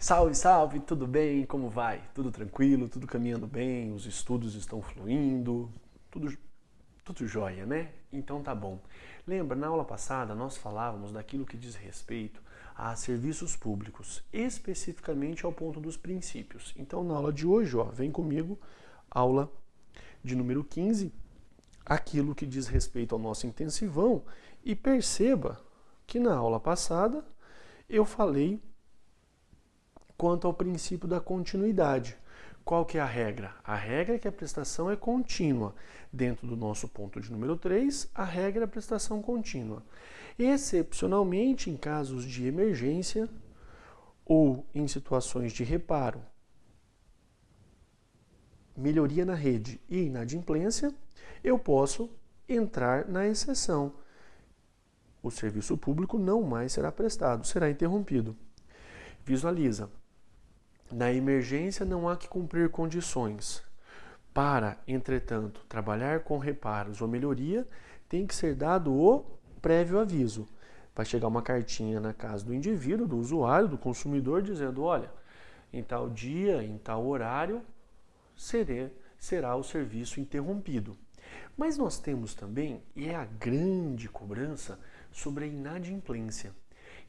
Salve, salve, tudo bem? Como vai? Tudo tranquilo? Tudo caminhando bem? Os estudos estão fluindo? Tudo, tudo jóia, né? Então tá bom. Lembra, na aula passada nós falávamos daquilo que diz respeito a serviços públicos, especificamente ao ponto dos princípios. Então na aula de hoje, ó, vem comigo, aula de número 15, aquilo que diz respeito ao nosso intensivão, e perceba que na aula passada eu falei quanto ao princípio da continuidade. Qual que é a regra? A regra é que a prestação é contínua. Dentro do nosso ponto de número 3, a regra é a prestação contínua. Excepcionalmente, em casos de emergência ou em situações de reparo, melhoria na rede e inadimplência, eu posso entrar na exceção. O serviço público não mais será prestado, será interrompido. Visualiza. Na emergência não há que cumprir condições. Para, entretanto, trabalhar com reparos ou melhoria, tem que ser dado o prévio aviso. Vai chegar uma cartinha na casa do indivíduo, do usuário, do consumidor, dizendo, olha, em tal dia, em tal horário, será o serviço interrompido. Mas nós temos também, e é a grande cobrança, sobre a inadimplência.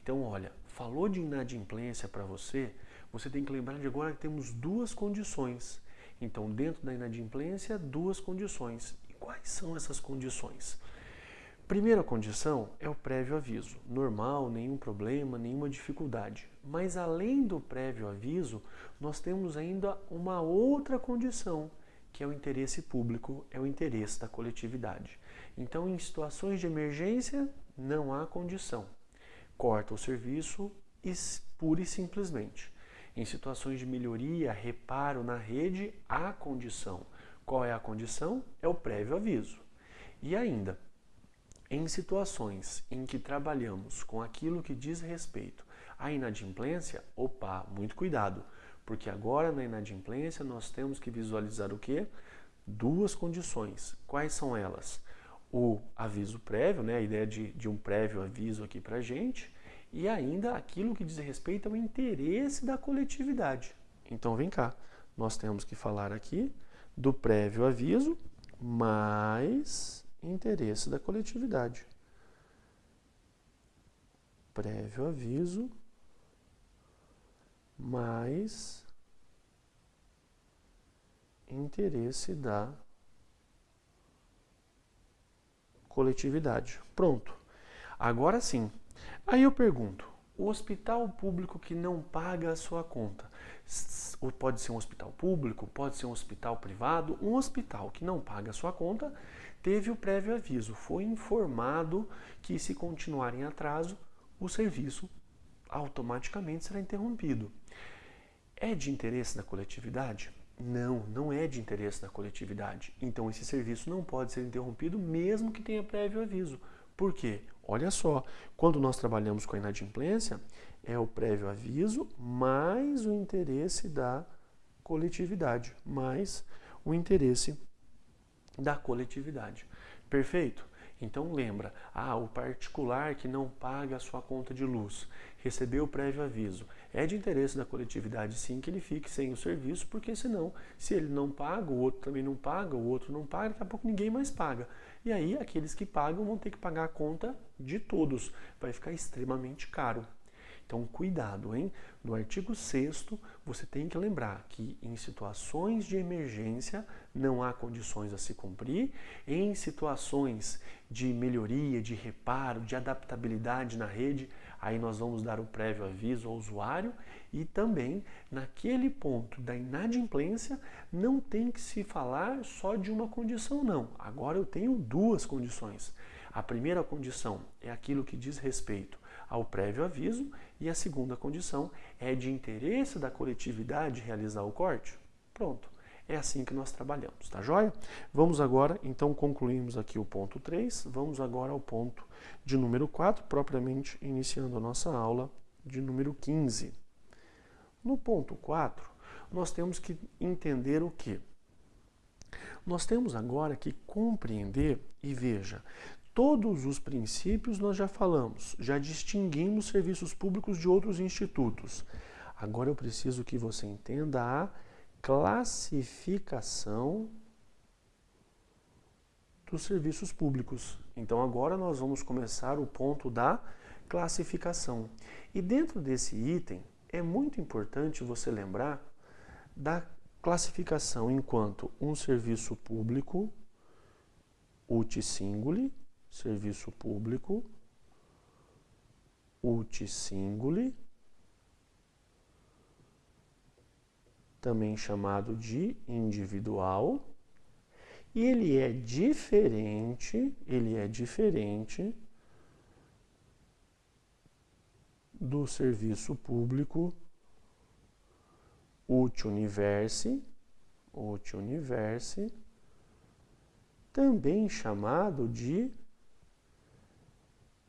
Então, olha, falou de inadimplência para você, você tem que lembrar de agora que temos duas condições. Então, dentro da inadimplência, duas condições. E quais são essas condições? Primeira condição é o prévio aviso. Normal, nenhum problema, nenhuma dificuldade. Mas além do prévio aviso, nós temos ainda uma outra condição, que é o interesse público, é o interesse da coletividade. Então, em situações de emergência, não há condição. Corta o serviço pura e simplesmente. Em situações de melhoria, reparo na rede, há condição. Qual é a condição? É o prévio aviso. E ainda, em situações em que trabalhamos com aquilo que diz respeito à inadimplência, opa, muito cuidado, porque agora na inadimplência nós temos que visualizar o quê? Duas condições. Quais são elas? O aviso prévio, né? A ideia de um prévio aviso aqui pra gente, e ainda aquilo que diz respeito ao interesse da coletividade. Então vem cá, nós temos que falar aqui do prévio aviso mais interesse da coletividade. Prévio aviso mais interesse da coletividade. Pronto. Agora sim. Aí eu pergunto, o hospital público que não paga a sua conta, pode ser um hospital público, pode ser um hospital privado, um hospital que não paga a sua conta, teve o prévio aviso, foi informado que se continuar em atraso, o serviço automaticamente será interrompido. É de interesse da coletividade? Não, não é de interesse da coletividade. Então esse serviço não pode ser interrompido mesmo que tenha prévio aviso. Por quê? Olha só, quando nós trabalhamos com a inadimplência, é o prévio aviso mais o interesse da coletividade, mais o interesse da coletividade. Perfeito? Então lembra, o particular que não paga a sua conta de luz, recebeu o prévio aviso. É de interesse da coletividade sim que ele fique sem o serviço, porque senão, se ele não paga, o outro também não paga, o outro não paga, daqui a pouco ninguém mais paga. E aí aqueles que pagam vão ter que pagar a conta de todos. Vai ficar extremamente caro. Então, cuidado, hein? No artigo 6º, você tem que lembrar que em situações de emergência não há condições a se cumprir, em situações de melhoria, de reparo, de adaptabilidade na rede, aí nós vamos dar o prévio aviso ao usuário e também naquele ponto da inadimplência não tem que se falar só de uma condição, não. Agora eu tenho duas condições. A primeira condição é aquilo que diz respeito ao prévio aviso e a segunda condição é de interesse da coletividade realizar o corte. Pronto, é assim que nós trabalhamos, tá joia? Vamos agora, então concluímos aqui o ponto 3, vamos agora ao ponto de número 4, propriamente iniciando a nossa aula de número 15. No ponto 4, nós temos que entender o quê? Nós temos agora que compreender e veja, todos os princípios nós já falamos, já distinguimos serviços públicos de outros institutos. Agora eu preciso que você entenda a classificação dos serviços públicos. Então agora nós vamos começar o ponto da classificação. E dentro desse item é muito importante você lembrar da classificação enquanto um serviço público, ut singuli, serviço público, ut singuli, também chamado de individual, e ele é diferente do serviço público ut universi, também chamado de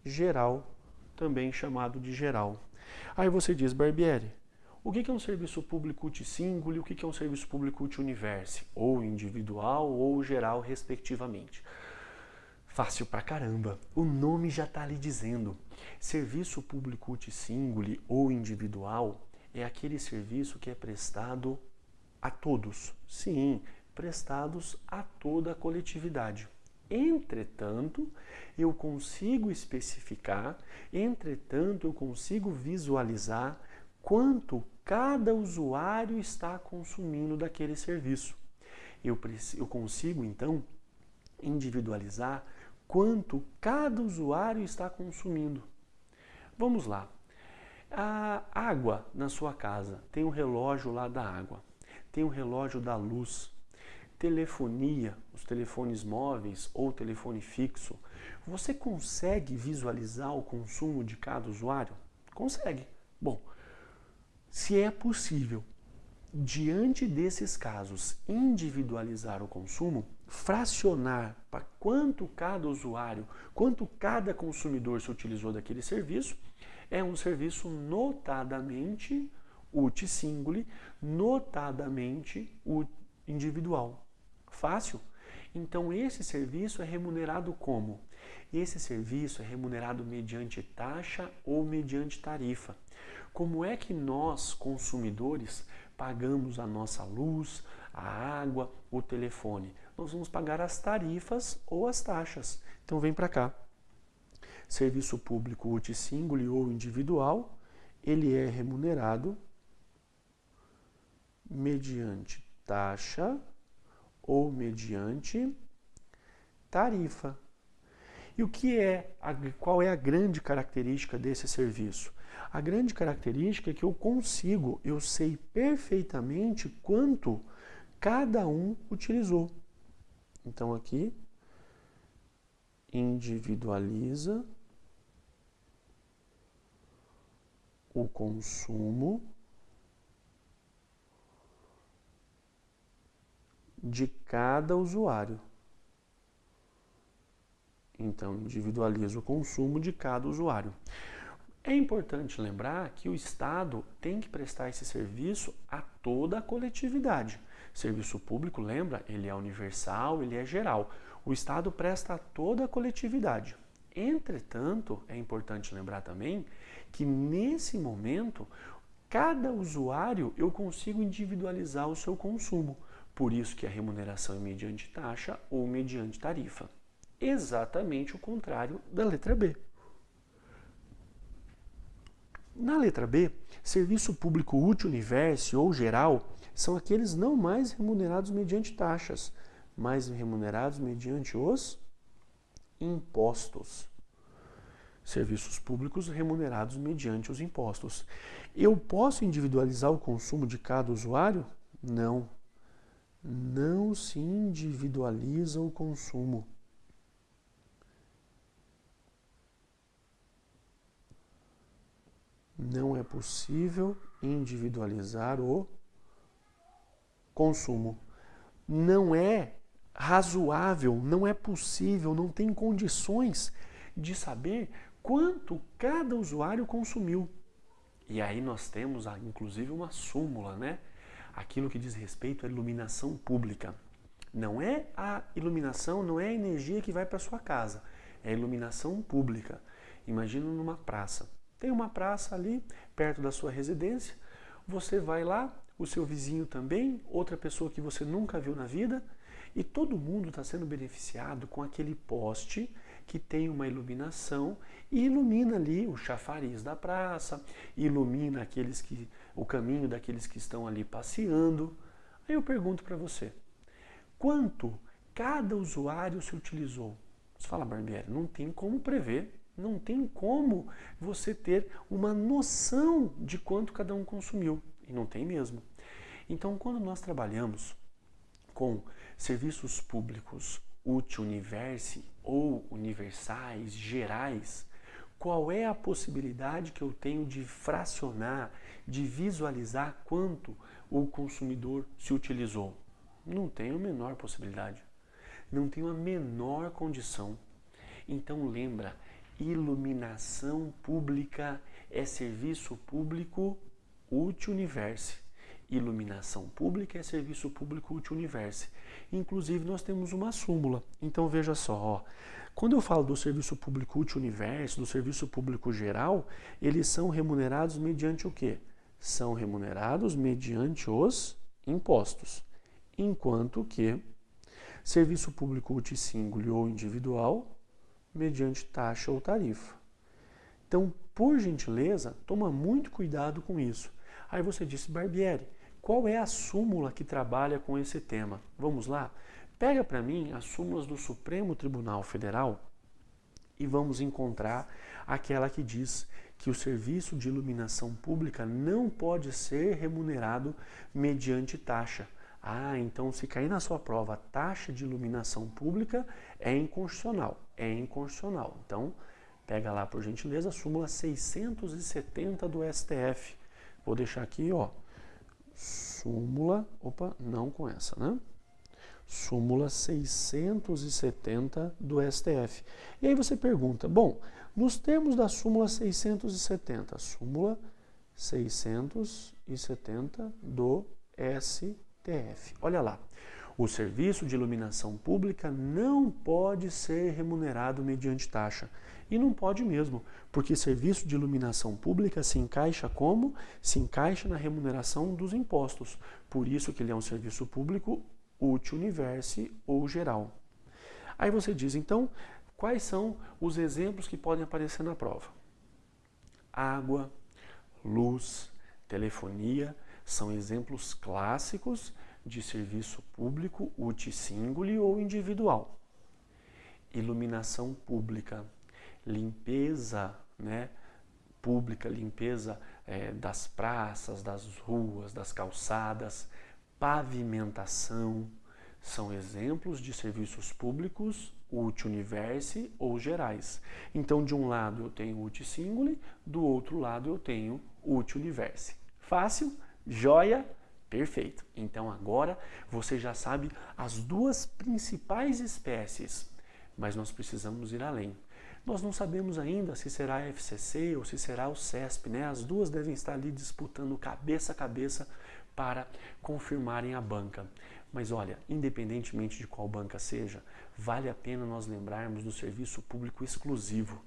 geral, Aí você diz, Barbieri, o que é um serviço público ut singuli, o que é um serviço público ut universi, ou individual ou geral, respectivamente? Fácil pra caramba, o nome já está ali dizendo. Serviço público ut singuli ou individual é aquele serviço que é prestado a todos. Sim, prestados a toda a coletividade. Entretanto, eu consigo especificar, eu consigo visualizar quanto cada usuário está consumindo daquele serviço. Eu consigo, então, individualizar quanto cada usuário está consumindo. Vamos lá. A água na sua casa, tem um relógio lá da água, tem um relógio da luz, telefonia, os telefones móveis ou telefone fixo. Você consegue visualizar o consumo de cada usuário? Consegue. Bom, se é possível, diante desses casos, individualizar o consumo, fracionar para quanto cada usuário, quanto cada consumidor se utilizou daquele serviço, é um serviço notadamente ut singuli, notadamente individual. Fácil? Então esse serviço é remunerado como? Esse serviço é remunerado mediante taxa ou mediante tarifa. Como é que nós, consumidores, pagamos a nossa luz, a água, o telefone? Nós vamos pagar as tarifas ou as taxas. Então vem para cá. Serviço público ut singuli ou individual, ele é remunerado mediante taxa ou mediante tarifa. E qual é a grande característica desse serviço? A grande característica é que eu sei perfeitamente quanto cada um utilizou. Então aqui, individualiza o consumo de cada usuário. Então, individualiza o consumo de cada usuário. É importante lembrar que o Estado tem que prestar esse serviço a toda a coletividade. Serviço público, lembra? Ele é universal, ele é geral. O Estado presta a toda a coletividade. Entretanto, é importante lembrar também que nesse momento, cada usuário eu consigo individualizar o seu consumo. Por isso que a remuneração é mediante taxa ou mediante tarifa. Exatamente o contrário da letra B. Na letra B, serviço público ut universi ou geral são aqueles não mais remunerados mediante taxas, mas remunerados mediante os impostos. Serviços públicos remunerados mediante os impostos. Eu posso individualizar o consumo de cada usuário? Não. Não se individualiza o consumo. Não é possível individualizar o consumo. Não é razoável, não é possível, não tem condições de saber quanto cada usuário consumiu. E aí nós temos, inclusive, uma súmula, né? Aquilo que diz respeito à iluminação pública. Não é a iluminação, não é a energia que vai para sua casa, é a iluminação pública. Imagina numa praça. Tem uma praça ali, perto da sua residência, você vai lá, o seu vizinho também, outra pessoa que você nunca viu na vida, e todo mundo está sendo beneficiado com aquele poste que tem uma iluminação e ilumina ali o chafariz da praça, ilumina o caminho daqueles que estão ali passeando. Aí eu pergunto para você, quanto cada usuário se utilizou? Você fala, Barbieri, não tem como prever, não tem como você ter uma noção de quanto cada um consumiu. E não tem mesmo. Então, quando nós trabalhamos com serviços públicos universe ou universais, gerais, qual é a possibilidade que eu tenho de fracionar, de visualizar quanto o consumidor se utilizou? Não tenho a menor possibilidade. Não tenho a menor condição. Então lembra, iluminação pública é serviço público universe. Iluminação pública é serviço público universe. Inclusive nós temos uma súmula. Então veja só, ó, quando eu falo do serviço público universe, do serviço público geral, eles são remunerados mediante o quê? São remunerados mediante os impostos. Enquanto que serviço público utilissíngule ou individual, mediante taxa ou tarifa. Então, por gentileza, toma muito cuidado com isso. Aí você disse, Barbieri, qual é a súmula que trabalha com esse tema? Vamos lá? Pega para mim as súmulas do Supremo Tribunal Federal e vamos encontrar aquela que diz que o serviço de iluminação pública não pode ser remunerado mediante taxa. Ah, então se cair na sua prova taxa de iluminação pública é inconstitucional. É inconstitucional. Então, pega lá, por gentileza, a súmula 670 do STF. Vou deixar aqui, ó, súmula, não com essa, né? Súmula 670 do STF. E aí você pergunta, bom, nos termos da súmula 670 do STF, olha lá, o serviço de iluminação pública não pode ser remunerado mediante taxa. E não pode mesmo, porque serviço de iluminação pública se encaixa como? Se encaixa na remuneração dos impostos. Por isso que ele é um serviço público universe ou geral. Aí você diz, então, quais são os exemplos que podem aparecer na prova? Água, luz, telefonia, são exemplos clássicos de serviço público utilissíngule ou individual. Iluminação pública, limpeza, né, pública, limpeza das praças, das ruas, das calçadas, pavimentação, são exemplos de serviços públicos universe ou gerais. Então, de um lado eu tenho utilissíngule, do outro lado eu tenho universe. Fácil? Joia? Perfeito. Então agora você já sabe as duas principais espécies, mas nós precisamos ir além. Nós não sabemos ainda se será a FCC ou se será o CESP, né? As duas devem estar ali disputando cabeça a cabeça para confirmarem a banca. Mas olha, independentemente de qual banca seja, vale a pena nós lembrarmos do serviço público exclusivo.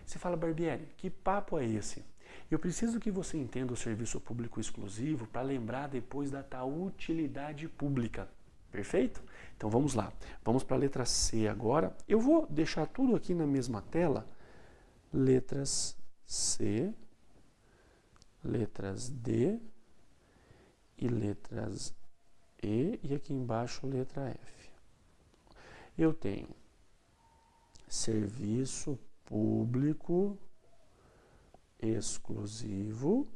Você fala, Barbieri, que papo é esse? Eu preciso que você entenda o serviço público exclusivo para lembrar depois da tal utilidade pública. Perfeito? Então vamos lá. Vamos para a letra C agora. Eu vou deixar tudo aqui na mesma tela. Letras C, letras D e letras E. E aqui embaixo letra F. Eu tenho serviço público exclusivo.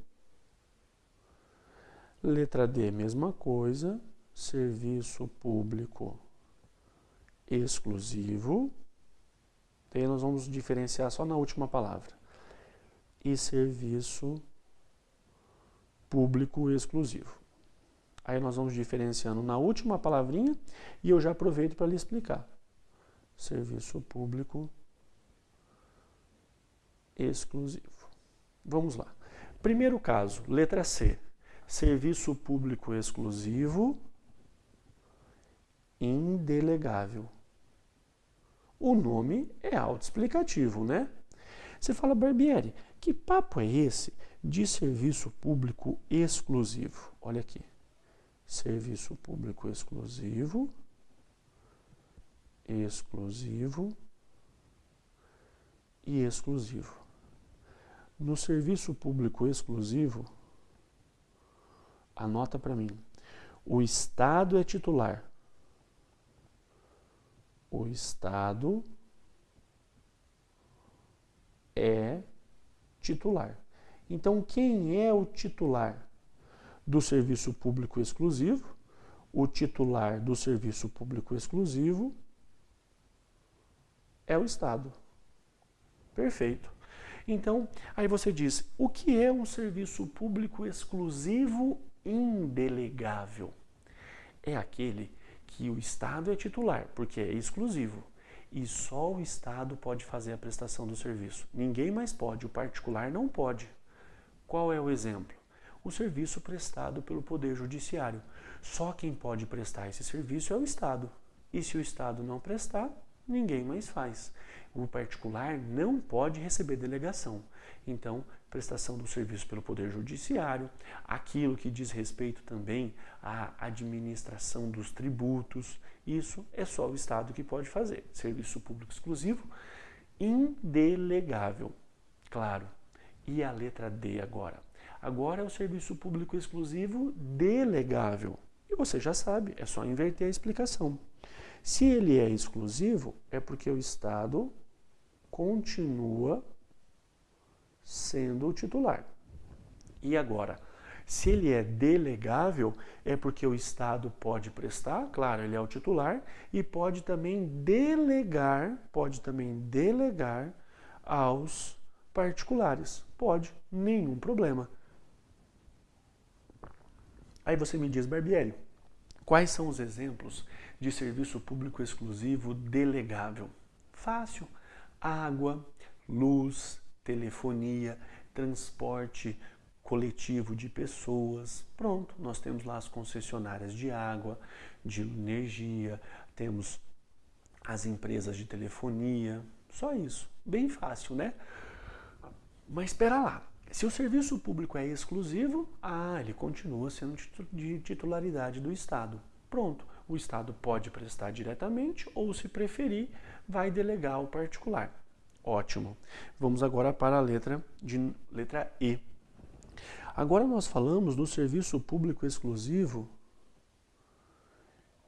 Letra D, mesma coisa. Serviço público exclusivo. Daí nós vamos diferenciar só na última palavra. E serviço público exclusivo. Aí nós vamos diferenciando na última palavrinha e eu já aproveito para lhe explicar. Serviço público exclusivo. Vamos lá. Primeiro caso, letra C. Serviço público exclusivo indelegável. O nome é autoexplicativo, né? Você fala, Barbieri, que papo é esse de serviço público exclusivo. Olha aqui. Serviço público exclusivo, exclusivo e exclusivo. No serviço público exclusivo, anota para mim, o Estado é titular. O Estado é titular. Então, quem é o titular do serviço público exclusivo? O titular do serviço público exclusivo é o Estado. Perfeito. Então, aí você diz, o que é um serviço público exclusivo indelegável? É aquele que o Estado é titular, porque é exclusivo. E só o Estado pode fazer a prestação do serviço. Ninguém mais pode, o particular não pode. Qual é o exemplo? O serviço prestado pelo Poder Judiciário. Só quem pode prestar esse serviço é o Estado. E se o Estado não prestar, ninguém mais faz. O particular não pode receber delegação. Então, prestação do serviço pelo Poder Judiciário, aquilo que diz respeito também à administração dos tributos, isso é só o Estado que pode fazer. Serviço público exclusivo, indelegável. Claro. E a letra D agora? Agora é o serviço público exclusivo delegável. E você já sabe, é só inverter a explicação. Se ele é exclusivo, é porque o Estado continua sendo o titular. E agora, se ele é delegável, é porque o Estado pode prestar, claro, ele é o titular, e pode também delegar aos particulares. Pode, nenhum problema. Aí você me diz, Barbieri, quais são os exemplos de serviço público exclusivo delegável? Fácil. Água, luz, telefonia, transporte coletivo de pessoas. Pronto, nós temos lá as concessionárias de água, de energia, temos as empresas de telefonia. Só isso. Bem fácil, né? Mas espera lá. Se o serviço público é exclusivo, ele continua sendo de titularidade do Estado. Pronto, o Estado pode prestar diretamente ou, se preferir, vai delegar ao particular. Ótimo. Vamos agora para a letra E. Agora nós falamos do serviço público exclusivo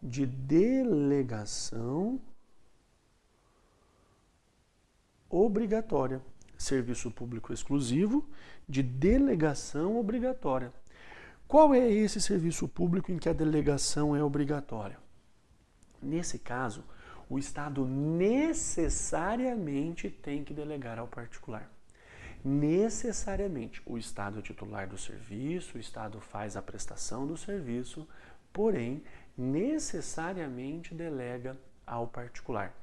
de delegação obrigatória. Serviço público exclusivo de delegação obrigatória. Qual é esse serviço público em que a delegação é obrigatória? Nesse caso, o Estado necessariamente tem que delegar ao particular. Necessariamente. O Estado é o titular do serviço, o Estado faz a prestação do serviço, porém, necessariamente delega ao particular.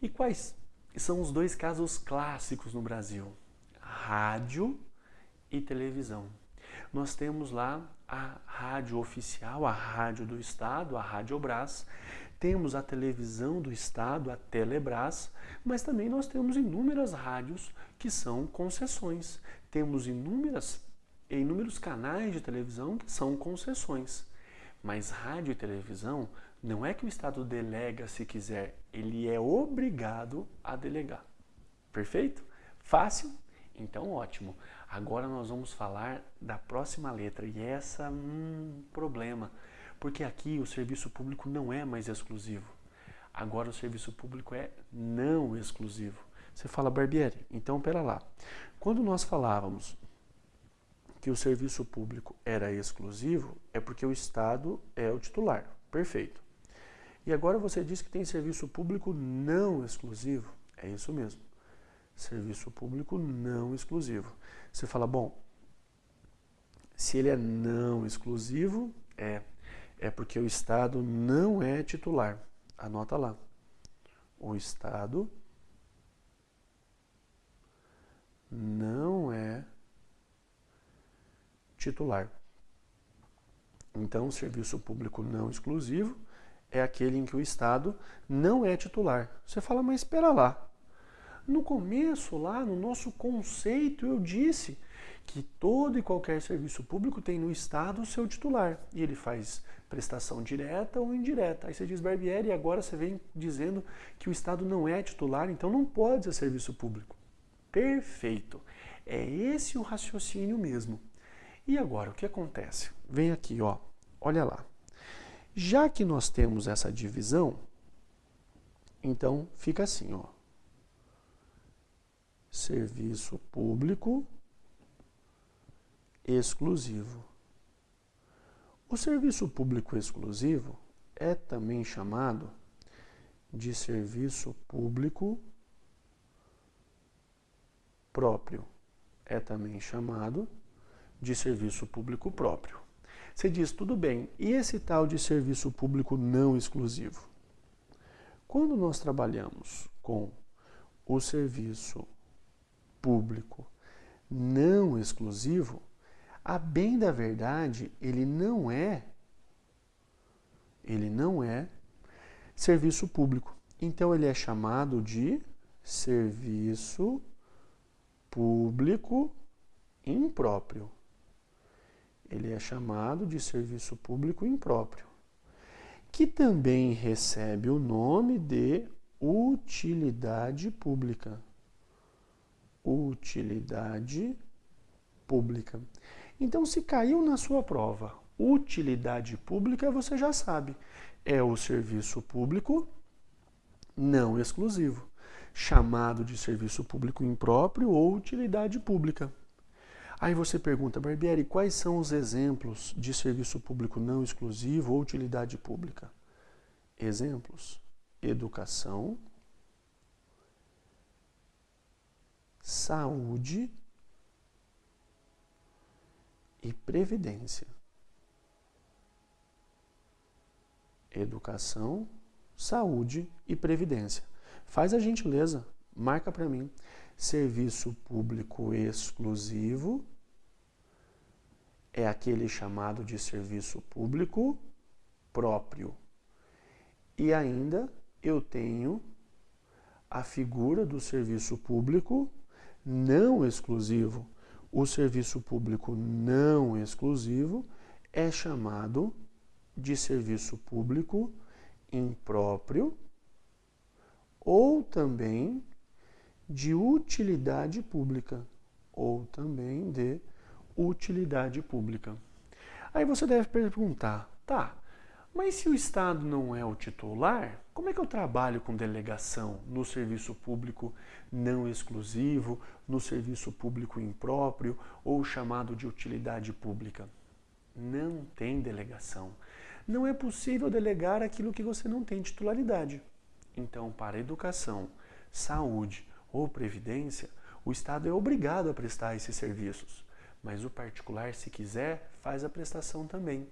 E quais são os dois casos clássicos no Brasil? Rádio e televisão. Nós temos lá a rádio oficial, a rádio do Estado, a Radiobras. Temos a televisão do Estado, a Telebrás, mas também nós temos inúmeras rádios que são concessões. Temos inúmeros canais de televisão que são concessões. Mas rádio e televisão não é que o Estado delega se quiser, ele é obrigado a delegar. Perfeito? Fácil? Então, ótimo. Agora nós vamos falar da próxima letra, e essa, problema, porque aqui o serviço público não é mais exclusivo. Agora o serviço público é não exclusivo. Você fala, Barbieri, então pera lá. Quando nós falávamos que o serviço público era exclusivo, é porque o Estado é o titular. Perfeito. E agora você diz que tem serviço público não exclusivo. É isso mesmo. Serviço público não exclusivo. Você fala, bom, se ele é não exclusivo, é porque o Estado não é titular. Anota lá. O Estado não é titular. Então, o serviço público não exclusivo é aquele em que o Estado não é titular. Você fala, mas espera lá. No começo, lá no nosso conceito, eu disse que todo e qualquer serviço público tem no Estado o seu titular. E ele faz prestação direta ou indireta. Aí você diz, Barbieri, e agora você vem dizendo que o Estado não é titular, então não pode ser serviço público. Perfeito. É esse o raciocínio mesmo. E agora, o que acontece? Vem aqui, ó. Olha lá. Já que nós temos essa divisão, então fica assim, ó. Serviço público exclusivo. O serviço público exclusivo é também chamado de serviço público próprio. É também chamado de serviço público próprio. Você diz, tudo bem, e esse tal de serviço público não exclusivo? Quando nós trabalhamos com o serviço público não exclusivo, a bem da verdade, ele não é serviço público. Então ele é chamado de serviço público impróprio. Ele é chamado de serviço público impróprio, que também recebe o nome de utilidade pública. Utilidade pública. Então, se caiu na sua prova utilidade pública, você já sabe, é o serviço público não exclusivo, chamado de serviço público impróprio ou utilidade pública. Aí você pergunta, Barbieri, quais são os exemplos de serviço público não exclusivo ou utilidade pública? Exemplos: educação, saúde e previdência. Educação, saúde e previdência. Faz a gentileza, marca para mim. Serviço público exclusivo é aquele chamado de serviço público próprio. E ainda eu tenho a figura do serviço público não exclusivo. O serviço público não exclusivo é chamado de serviço público impróprio ou também de utilidade pública, Aí você deve perguntar, tá, mas se o Estado não é o titular, como é que eu trabalho com delegação no serviço público não exclusivo, no serviço público impróprio ou chamado de utilidade pública? Não tem delegação. Não é possível delegar aquilo que você não tem titularidade. Então, para educação, saúde ou previdência, o Estado é obrigado a prestar esses serviços, mas o particular, se quiser, faz a prestação também.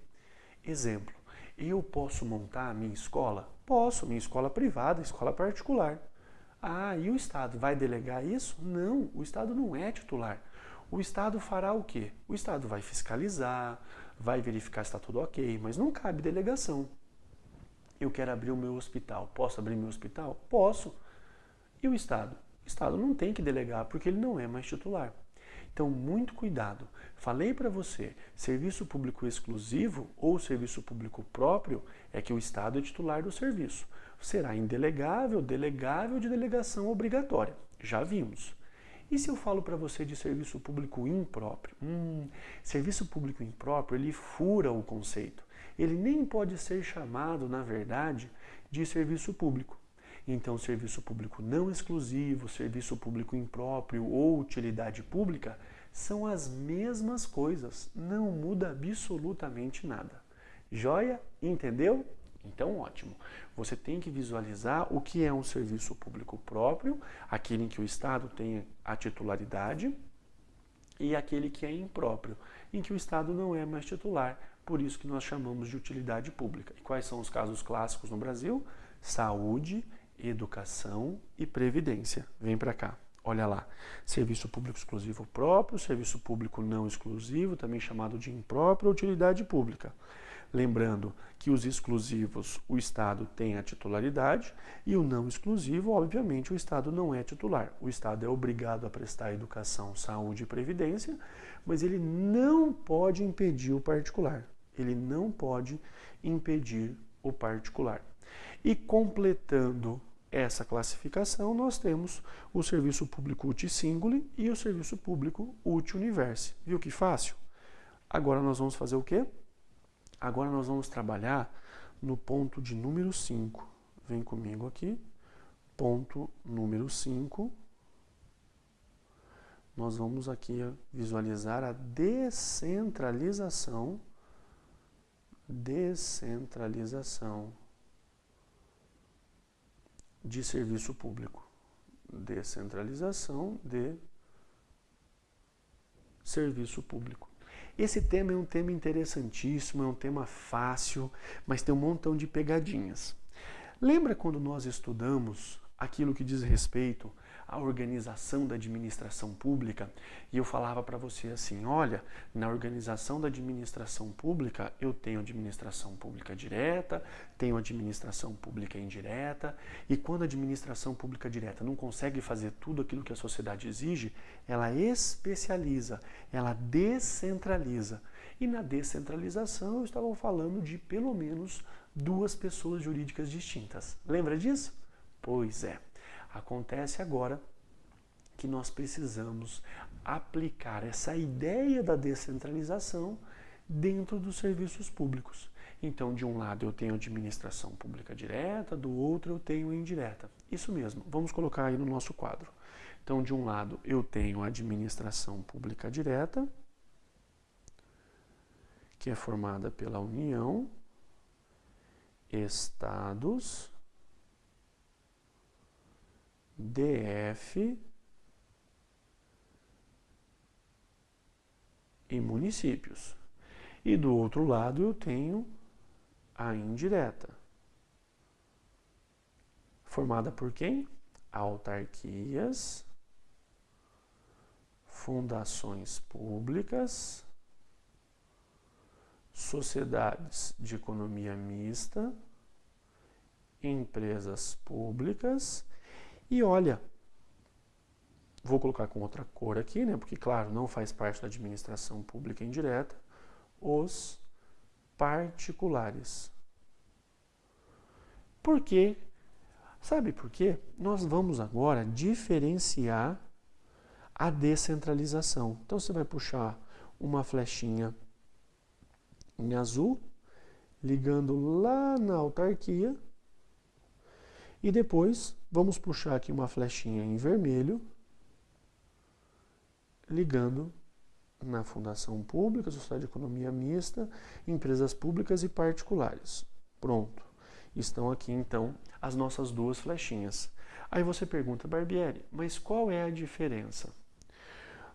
Exemplo, eu posso montar a minha escola? Posso, minha escola privada, escola particular. Ah, e o Estado vai delegar isso? Não, o Estado não é titular. O Estado fará o quê? O Estado vai fiscalizar, vai verificar se está tudo ok, mas não cabe delegação. Eu quero abrir o meu hospital. Posso abrir meu hospital? Posso. E o Estado? O Estado não tem que delegar porque ele não é mais titular. Então, muito cuidado. Falei para você, serviço público exclusivo ou serviço público próprio é que o Estado é titular do serviço. Será indelegável, delegável de delegação obrigatória. Já vimos. E se eu falo para você de serviço público impróprio? Serviço público impróprio, ele fura o conceito. Ele nem pode ser chamado, na verdade, de serviço público. Então, serviço público não exclusivo, serviço público impróprio ou utilidade pública são as mesmas coisas, não muda absolutamente nada. Joia? Entendeu? Então, ótimo. Você tem que visualizar o que é um serviço público próprio, aquele em que o Estado tem a titularidade, e aquele que é impróprio, em que o Estado não é mais titular, por isso que nós chamamos de utilidade pública. E quais são os casos clássicos no Brasil? Saúde, educação e previdência. Vem para cá, olha lá. Serviço público exclusivo próprio, serviço público não exclusivo, também chamado de impróprio, utilidade pública. Lembrando que os exclusivos, o Estado tem a titularidade e o não exclusivo, obviamente, o Estado não é titular. O Estado é obrigado a prestar educação, saúde e previdência, mas ele não pode impedir o particular. Ele não pode impedir o particular. E completando essa classificação, nós temos o serviço público uti singuli e o serviço público uti universi. Viu que fácil? Agora nós vamos fazer o quê? Agora nós vamos trabalhar no ponto de número 5. Vem comigo aqui. Ponto número 5. Nós vamos aqui visualizar a descentralização de serviço público. Descentralização de serviço público. Esse tema é um tema interessantíssimo, é um tema fácil, mas tem um montão de pegadinhas. Lembra quando nós estudamos aquilo que diz respeito à organização da administração pública? E eu falava para você assim, olha, na organização da administração pública, eu tenho administração pública direta, tenho administração pública indireta, e quando a administração pública direta não consegue fazer tudo aquilo que a sociedade exige, ela especializa, ela descentraliza. E na descentralização eu estava falando de pelo menos 2 pessoas jurídicas distintas. Lembra disso? Pois é. Acontece agora que nós precisamos aplicar essa ideia da descentralização dentro dos serviços públicos. Então, de um lado eu tenho administração pública direta, do outro eu tenho indireta. Isso mesmo, vamos colocar aí no nosso quadro. Então, de um lado eu tenho a administração pública direta, que é formada pela União, Estados, DF e municípios. E do outro lado eu tenho a indireta, formada por quem? Autarquias, fundações públicas, sociedades de economia mista, empresas públicas. E olha, vou colocar com outra cor aqui, né? Porque, claro, não faz parte da administração pública indireta, os particulares. Por quê? Sabe por quê? Nós vamos agora diferenciar a descentralização. Então, você vai puxar uma flechinha em azul, ligando lá na autarquia, e depois vamos puxar aqui uma flechinha em vermelho, ligando na fundação pública, sociedade de economia mista, empresas públicas e particulares. Pronto. Estão aqui então as nossas 2 flechinhas. Aí você pergunta, Barbieri, mas qual é a diferença?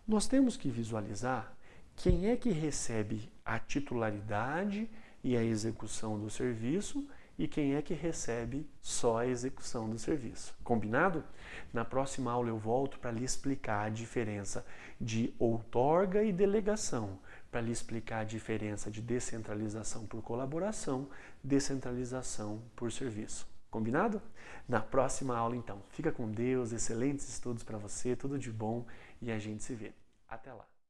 Nós temos que visualizar quem é que recebe a titularidade e a execução do serviço e quem é que recebe só a execução do serviço. Combinado? Na próxima aula eu volto para lhe explicar a diferença de outorga e delegação, para lhe explicar a diferença de descentralização por colaboração, descentralização por serviço. Combinado? Na próxima aula, então. Fica com Deus, excelentes estudos para você, tudo de bom e a gente se vê. Até lá!